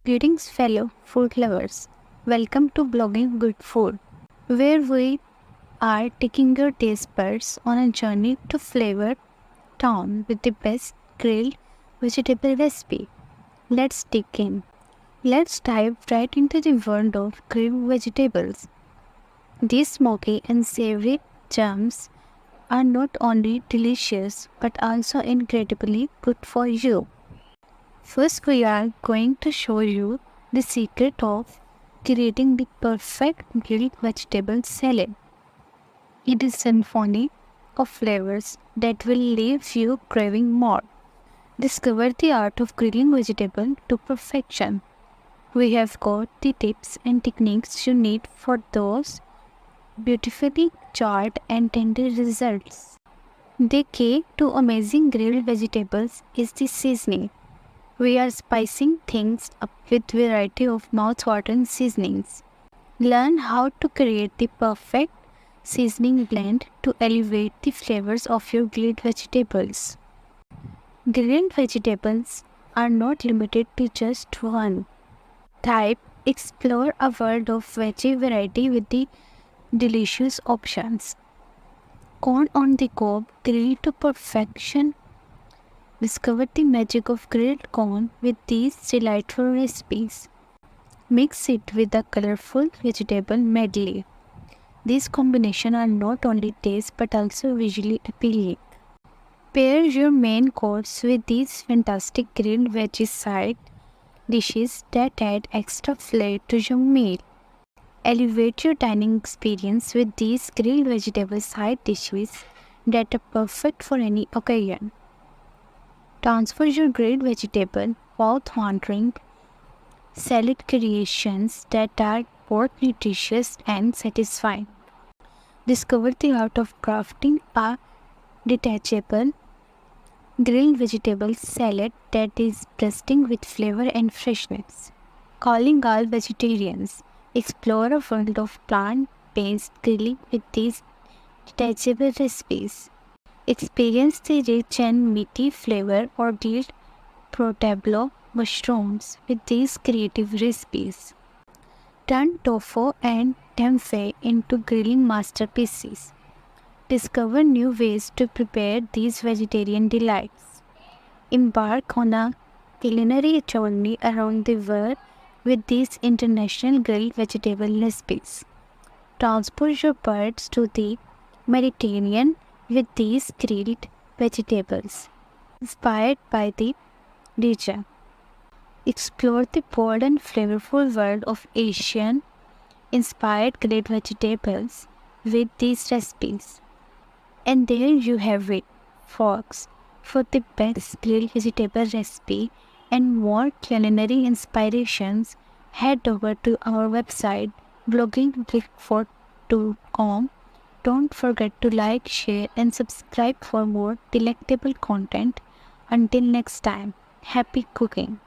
Greetings, fellow food lovers. Welcome to Blogging Good Food, where we are taking your taste buds on a journey to flavor town with the best grilled vegetable recipe. Let's dig in. Let's dive right into the world of grilled vegetables. These smoky and savory gems are not only delicious but also incredibly good for you. First, we are going to show you the secret of creating the perfect grilled vegetable salad. It is a symphony of flavors that will leave you craving more. Discover the art of grilling vegetable to perfection. We have got the tips and techniques you need for those beautifully charred and tender results. The key to amazing grilled vegetables is the seasoning. We are spicing things up with variety of mouth-watering seasonings. Learn how to create the perfect seasoning blend to elevate the flavors of your grilled vegetables. Grilled vegetables are not limited to just one type. Explore a world of veggie variety with the delicious options. Corn on the cob, grilled to perfection. Discover the magic of grilled corn with these delightful recipes. Mix it with a colorful vegetable medley. These combinations are not only taste but also visually appealing. Pair your main course with these fantastic grilled veggie side dishes that add extra flair to your meal. Elevate your dining experience with these grilled vegetable side dishes that are perfect for any occasion. Transfer your grilled vegetable mouth-watering salad creations that are both nutritious and satisfying. Discover the art of crafting a detachable grilled vegetable salad that is bursting with flavor and freshness. Calling all vegetarians, explore a world of plant-based grilling with these detachable recipes. Experience the rich and meaty flavor or grilled portobello mushrooms with these creative recipes. Turn tofu and tempeh into grilling masterpieces. Discover new ways to prepare these vegetarian delights. Embark on a culinary journey around the world with these international grilled vegetable recipes. Transport your birds to the Mediterranean with these grilled vegetables. Inspired by the region. Explore the bold and flavorful world of Asian inspired grilled vegetables with these recipes. And there you have it, folks. For the best grilled vegetable recipe and more culinary inspirations, head over to our website bloggingwithfood.com. Don't forget to like, share, and subscribe for more delectable content. Until next time, happy cooking!